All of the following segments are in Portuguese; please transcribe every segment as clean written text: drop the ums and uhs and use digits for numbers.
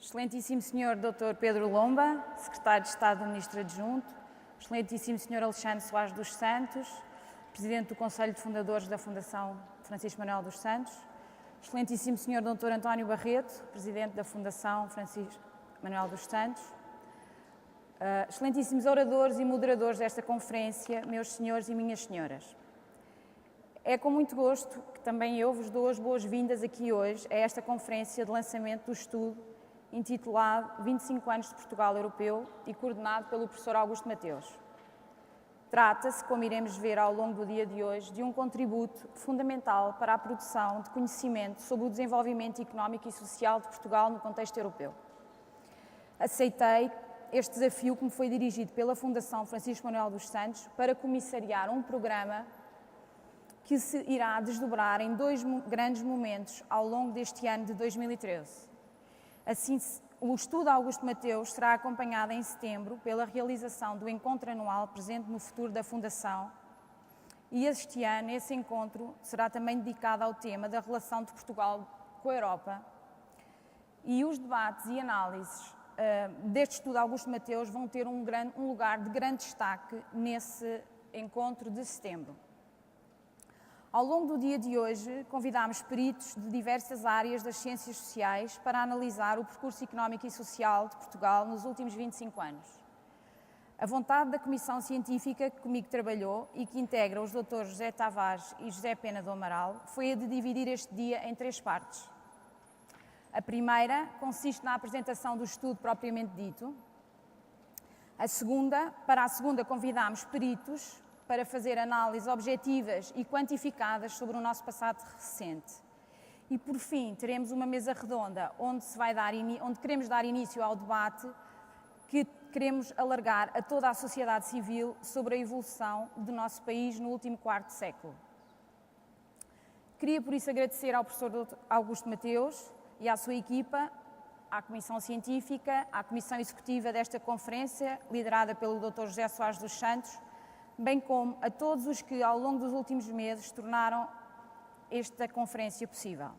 Excelentíssimo Sr. Dr. Pedro Lomba, Secretário de Estado do Ministro Adjunto, Excelentíssimo Sr. Alexandre Soares dos Santos, Presidente do Conselho de Fundadores da Fundação Francisco Manuel dos Santos, Excelentíssimo Sr. Dr. António Barreto, Presidente da Fundação Francisco Manuel dos Santos, Excelentíssimos oradores e moderadores desta conferência, meus senhores e minhas senhoras. É com muito gosto que também eu vos dou as boas-vindas aqui hoje a esta conferência de lançamento do estudo intitulado 25 anos de Portugal Europeu e coordenado pelo professor Augusto Mateus. Trata-se, como iremos ver ao longo do dia de hoje, de um contributo fundamental para a produção de conhecimento sobre o desenvolvimento económico e social de Portugal no contexto europeu. Aceitei este desafio que me foi dirigido pela Fundação Francisco Manuel dos Santos para comissariar um programa que se irá desdobrar em dois grandes momentos ao longo deste ano de 2013. Assim, o estudo Augusto Mateus será acompanhado em setembro pela realização do encontro anual Presente no Futuro da Fundação e este ano esse encontro será também dedicado ao tema da relação de Portugal com a Europa e os debates e análises deste estudo Augusto Mateus vão ter um lugar de grande destaque nesse encontro de setembro. Ao longo do dia de hoje, convidámos peritos de diversas áreas das ciências sociais para analisar o percurso económico e social de Portugal nos últimos 25 anos. A vontade da Comissão Científica que comigo trabalhou e que integra os doutores José Tavares e José Pena do Amaral foi a de dividir este dia em 3 partes. A primeira consiste na apresentação do estudo propriamente dito. Para a segunda convidámos peritos para fazer análises objetivas e quantificadas sobre o nosso passado recente. E, por fim, teremos uma mesa redonda onde queremos dar início ao debate que queremos alargar a toda a sociedade civil sobre a evolução do nosso país no último quarto século. Queria, por isso, agradecer ao professor Augusto Mateus e à sua equipa, à Comissão Científica, à Comissão Executiva desta conferência, liderada pelo Dr. José Soares dos Santos, bem como a todos os que, ao longo dos últimos meses, tornaram esta conferência possível.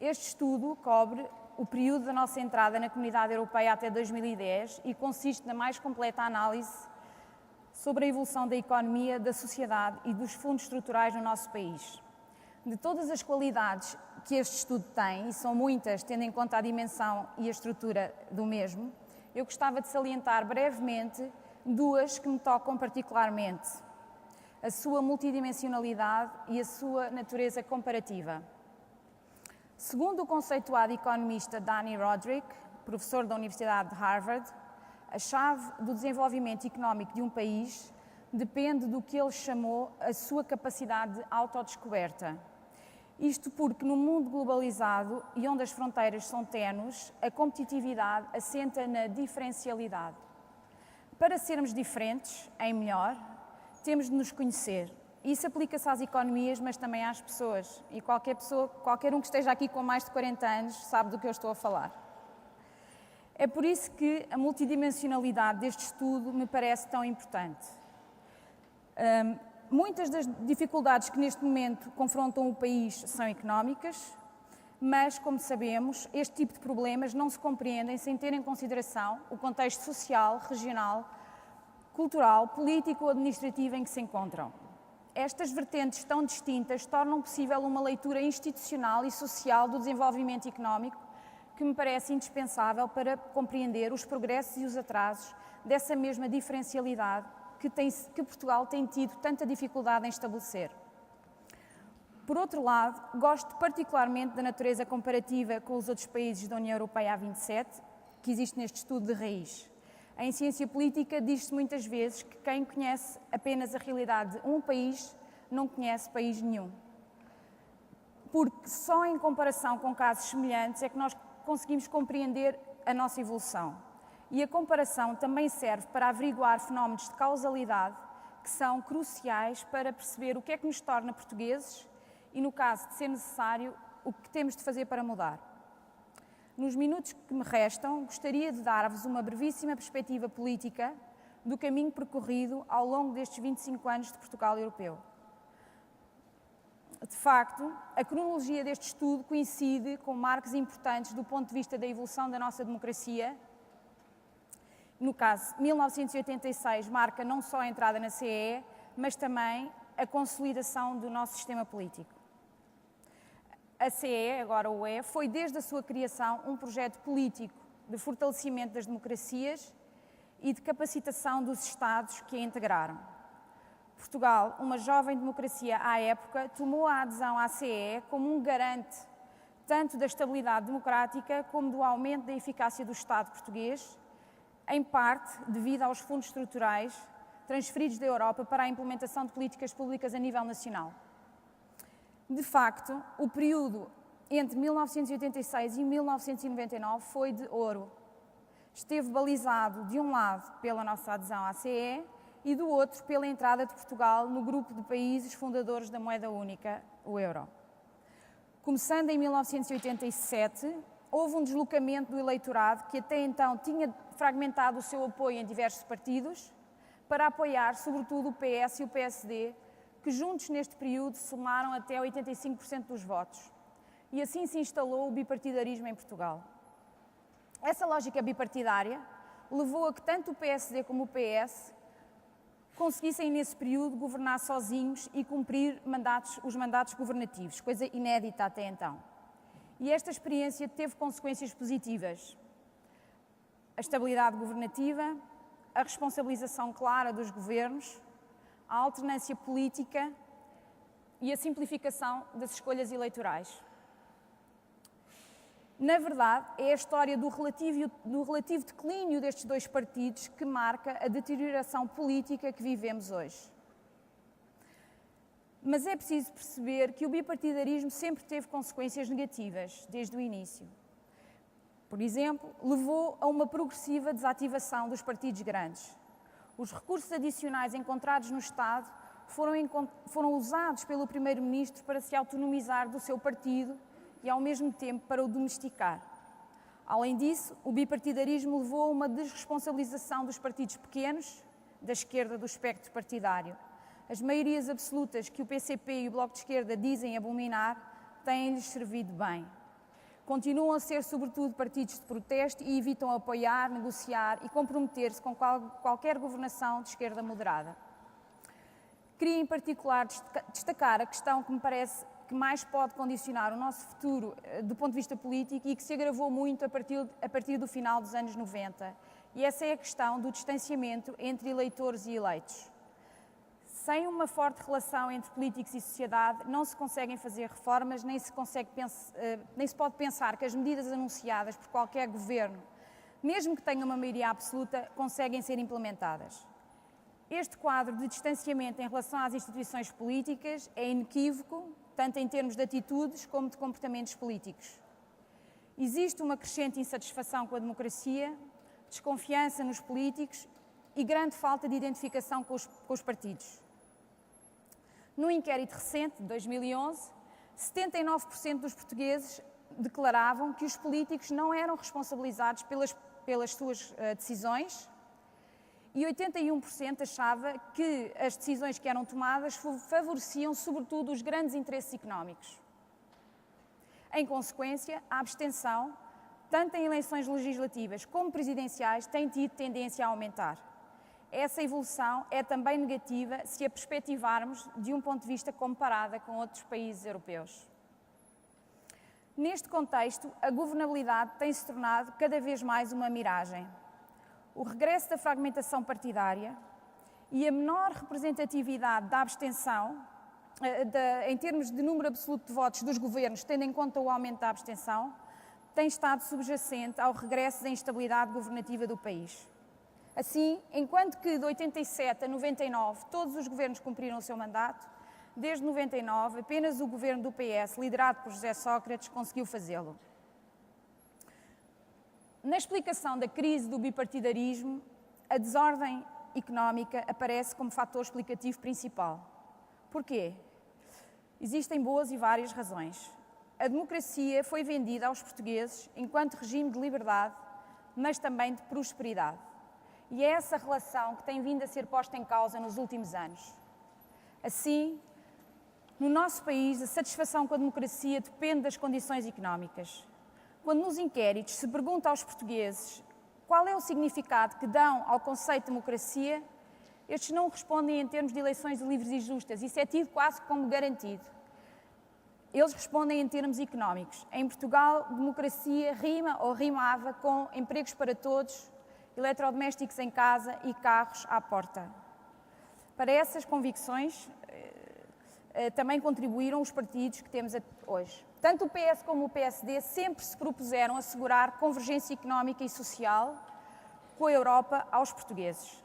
Este estudo cobre o período da nossa entrada na Comunidade Europeia até 2010 e consiste na mais completa análise sobre a evolução da economia, da sociedade e dos fundos estruturais no nosso país. De todas as qualidades que este estudo tem, e são muitas, tendo em conta a dimensão e a estrutura do mesmo, eu gostava de salientar brevemente 2 que me tocam particularmente: a sua multidimensionalidade e a sua natureza comparativa. Segundo o conceituado economista Dani Rodrik, professor da Universidade de Harvard, a chave do desenvolvimento económico de um país depende do que ele chamou a sua capacidade de autodescoberta. Isto porque, no mundo globalizado e onde as fronteiras são ténues, a competitividade assenta na diferencialidade. Para sermos diferentes, em melhor, temos de nos conhecer. Isso aplica-se às economias, mas também às pessoas. E qualquer um que esteja aqui com mais de 40 anos sabe do que eu estou a falar. É por isso que a multidimensionalidade deste estudo me parece tão importante. Muitas das dificuldades que neste momento confrontam o país são económicas, mas, como sabemos, este tipo de problemas não se compreendem sem ter em consideração o contexto social, regional, cultural, político ou administrativo em que se encontram. Estas vertentes tão distintas tornam possível uma leitura institucional e social do desenvolvimento económico que me parece indispensável para compreender os progressos e os atrasos dessa mesma diferencialidade que Portugal tem tido tanta dificuldade em estabelecer. Por outro lado, gosto particularmente da natureza comparativa com os outros países da União Europeia A27, que existe neste estudo de raiz. Em ciência política diz-se muitas vezes que quem conhece apenas a realidade de um país não conhece país nenhum. Porque só em comparação com casos semelhantes é que nós conseguimos compreender a nossa evolução. E a comparação também serve para averiguar fenómenos de causalidade que são cruciais para perceber o que é que nos torna portugueses e, no caso de ser necessário, o que temos de fazer para mudar. Nos minutos que me restam, gostaria de dar-vos uma brevíssima perspectiva política do caminho percorrido ao longo destes 25 anos de Portugal europeu. De facto, a cronologia deste estudo coincide com marcos importantes do ponto de vista da evolução da nossa democracia. No caso, 1986 marca não só a entrada na CEE, mas também a consolidação do nosso sistema político. A CEE, agora o UE, foi desde a sua criação um projeto político de fortalecimento das democracias e de capacitação dos Estados que a integraram. Portugal, uma jovem democracia à época, tomou a adesão à CEE como um garante tanto da estabilidade democrática como do aumento da eficácia do Estado português, em parte devido aos fundos estruturais transferidos da Europa para a implementação de políticas públicas a nível nacional. De facto, o período entre 1986 e 1999 foi de ouro. Esteve balizado, de um lado, pela nossa adesão à CEE e do outro, pela entrada de Portugal no grupo de países fundadores da moeda única, o euro. Começando em 1987, houve um deslocamento do eleitorado que até então tinha fragmentado o seu apoio em diversos partidos para apoiar, sobretudo, o PS e o PSD, que juntos neste período somaram até 85% dos votos. E assim se instalou o bipartidarismo em Portugal. Essa lógica bipartidária levou a que tanto o PSD como o PS conseguissem, nesse período, governar sozinhos e cumprir os mandatos governativos, coisa inédita até então. E esta experiência teve consequências positivas. A estabilidade governativa, a responsabilização clara dos governos, a alternância política e a simplificação das escolhas eleitorais. Na verdade, é a história do relativo declínio destes dois partidos que marca a deterioração política que vivemos hoje. Mas é preciso perceber que o bipartidarismo sempre teve consequências negativas, desde o início. Por exemplo, levou a uma progressiva desativação dos partidos grandes. Os recursos adicionais encontrados no Estado foram usados pelo Primeiro-Ministro para se autonomizar do seu partido e, ao mesmo tempo, para o domesticar. Além disso, o bipartidarismo levou a uma desresponsabilização dos partidos pequenos, da esquerda do espectro partidário. As maiorias absolutas que o PCP e o Bloco de Esquerda dizem abominar têm-lhes servido bem. Continuam a ser, sobretudo, partidos de protesto e evitam apoiar, negociar e comprometer-se com qualquer governação de esquerda moderada. Queria, em particular, destacar a questão que me parece que mais pode condicionar o nosso futuro do ponto de vista político e que se agravou muito a partir do final dos anos 90. E essa é a questão do distanciamento entre eleitores e eleitos. Sem uma forte relação entre políticos e sociedade, não se conseguem fazer reformas, nem se pode pensar que as medidas anunciadas por qualquer governo, mesmo que tenha uma maioria absoluta, conseguem ser implementadas. Este quadro de distanciamento em relação às instituições políticas é inequívoco, tanto em termos de atitudes como de comportamentos políticos. Existe uma crescente insatisfação com a democracia, desconfiança nos políticos e grande falta de identificação com os partidos. Num inquérito recente, de 2011, 79% dos portugueses declaravam que os políticos não eram responsabilizados pelas suas decisões e 81% achava que as decisões que eram tomadas favoreciam, sobretudo, os grandes interesses económicos. Em consequência, a abstenção, tanto em eleições legislativas como presidenciais, tem tido tendência a aumentar. Essa evolução é também negativa se a perspectivarmos de um ponto de vista comparada com outros países europeus. Neste contexto, a governabilidade tem-se tornado cada vez mais uma miragem. O regresso da fragmentação partidária e a menor representatividade da abstenção, em termos de número absoluto de votos dos governos, tendo em conta o aumento da abstenção, tem estado subjacente ao regresso da instabilidade governativa do país. Assim, enquanto que de 87 a 99 todos os governos cumpriram o seu mandato, desde 99 apenas o governo do PS, liderado por José Sócrates, conseguiu fazê-lo. Na explicação da crise do bipartidarismo, a desordem económica aparece como fator explicativo principal. Porquê? Existem boas e várias razões. A democracia foi vendida aos portugueses enquanto regime de liberdade, mas também de prosperidade. E é essa relação que tem vindo a ser posta em causa nos últimos anos. Assim, No nosso país, a satisfação com a democracia depende das condições económicas. Quando nos inquéritos se pergunta aos portugueses qual é o significado que dão ao conceito de democracia, estes não respondem em termos de eleições livres e justas. Isso é tido quase como garantido. Eles respondem em termos económicos. Em Portugal, democracia rima ou rimava com empregos para todos, eletrodomésticos em casa e carros à porta. Para essas convicções, também contribuíram os partidos que temos hoje. Tanto o PS como o PSD sempre se propuseram assegurar convergência económica e social com a Europa aos portugueses.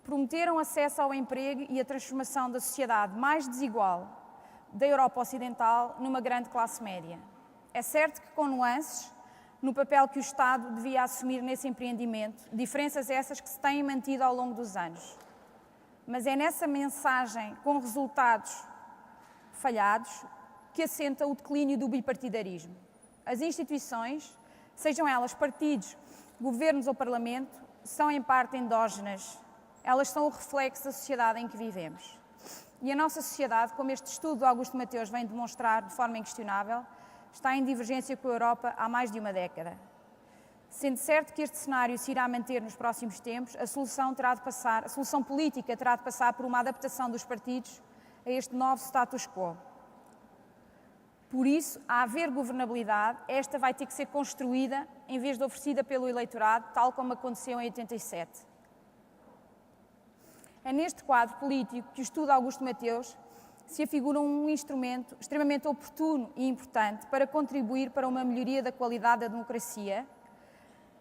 Prometeram acesso ao emprego e a transformação da sociedade mais desigual da Europa Ocidental numa grande classe média. É certo que com nuances no papel que o Estado devia assumir nesse empreendimento, diferenças essas que se têm mantido ao longo dos anos. Mas é nessa mensagem com resultados falhados que assenta o declínio do bipartidarismo. As instituições, sejam elas partidos, governos ou parlamento, são em parte endógenas. Elas são o reflexo da sociedade em que vivemos. E a nossa sociedade, como este estudo do Augusto Mateus vem demonstrar de forma inquestionável, está em divergência com a Europa há mais de uma década. Sendo certo que este cenário se irá manter nos próximos tempos, a solução política terá de passar por uma adaptação dos partidos a este novo status quo. Por isso, a haver governabilidade, esta vai ter que ser construída em vez de oferecida pelo eleitorado, tal como aconteceu em 87. É neste quadro político que o estudo Augusto Mateus se afigura um instrumento extremamente oportuno e importante para contribuir para uma melhoria da qualidade da democracia,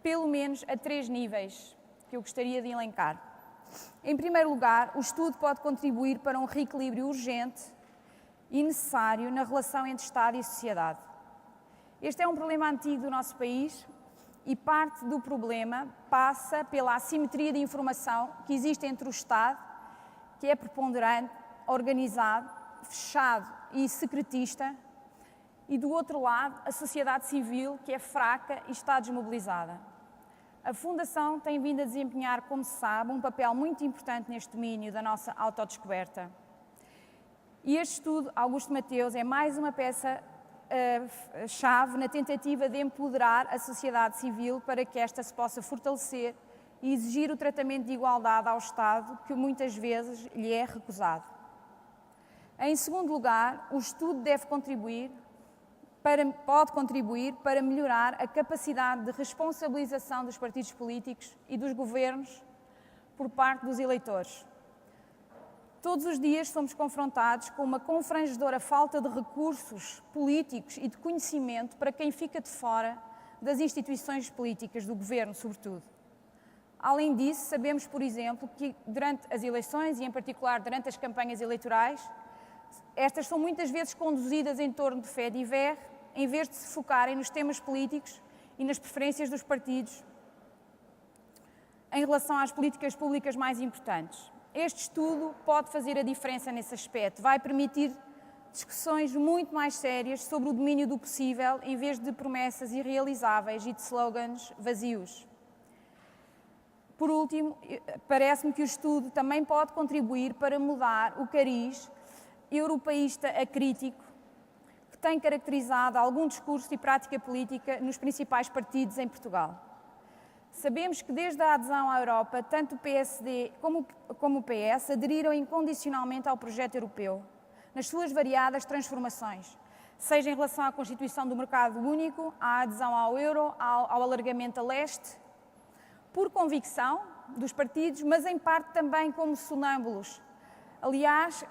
pelo menos a 3 níveis que eu gostaria de elencar. Em primeiro lugar, o estudo pode contribuir para um reequilíbrio urgente e necessário na relação entre Estado e sociedade. Este é um problema antigo do nosso país e parte do problema passa pela assimetria de informação que existe entre o Estado, que é preponderante, organizado, fechado e secretista, e do outro lado, a sociedade civil, que é fraca e está desmobilizada. A Fundação tem vindo a desempenhar, como se sabe, um papel muito importante neste domínio da nossa autodescoberta. E este estudo, Augusto Mateus, é mais uma peça-chave na tentativa de empoderar a sociedade civil para que esta se possa fortalecer e exigir o tratamento de igualdade ao Estado que muitas vezes lhe é recusado. Em segundo lugar, o estudo pode contribuir para melhorar a capacidade de responsabilização dos partidos políticos e dos governos por parte dos eleitores. Todos os dias somos confrontados com uma confrangedora falta de recursos políticos e de conhecimento para quem fica de fora das instituições políticas, do governo, sobretudo. Além disso, sabemos, por exemplo, que durante as eleições, e em particular durante as campanhas eleitorais, estas são muitas vezes conduzidas em torno de fé diver, em vez de se focarem nos temas políticos e nas preferências dos partidos em relação às políticas públicas mais importantes. Este estudo pode fazer a diferença nesse aspecto, vai permitir discussões muito mais sérias sobre o domínio do possível, em vez de promessas irrealizáveis e de slogans vazios. Por último, parece-me que o estudo também pode contribuir para mudar o cariz europeísta acrítico que tem caracterizado algum discurso e prática política nos principais partidos em Portugal. Sabemos que desde a adesão à Europa, tanto o PSD como o PS aderiram incondicionalmente ao projeto europeu, nas suas variadas transformações, seja em relação à constituição do mercado único, à adesão ao euro, ao alargamento a leste, por convicção dos partidos, mas em parte também como sonâmbulos. Aliás,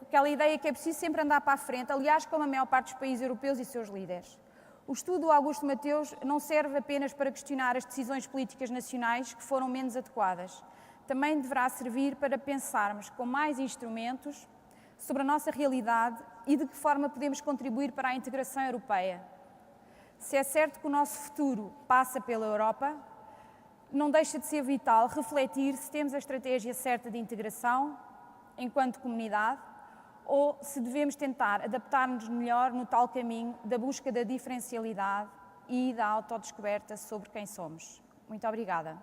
aquela ideia que é preciso sempre andar para a frente, aliás, como a maior parte dos países europeus e seus líderes. O estudo do Augusto Mateus não serve apenas para questionar as decisões políticas nacionais que foram menos adequadas. Também deverá servir para pensarmos com mais instrumentos sobre a nossa realidade e de que forma podemos contribuir para a integração europeia. Se é certo que o nosso futuro passa pela Europa, não deixa de ser vital refletir se temos a estratégia certa de integração enquanto comunidade ou se devemos tentar adaptar-nos melhor no tal caminho da busca da diferencialidade e da autodescoberta sobre quem somos. Muito obrigada.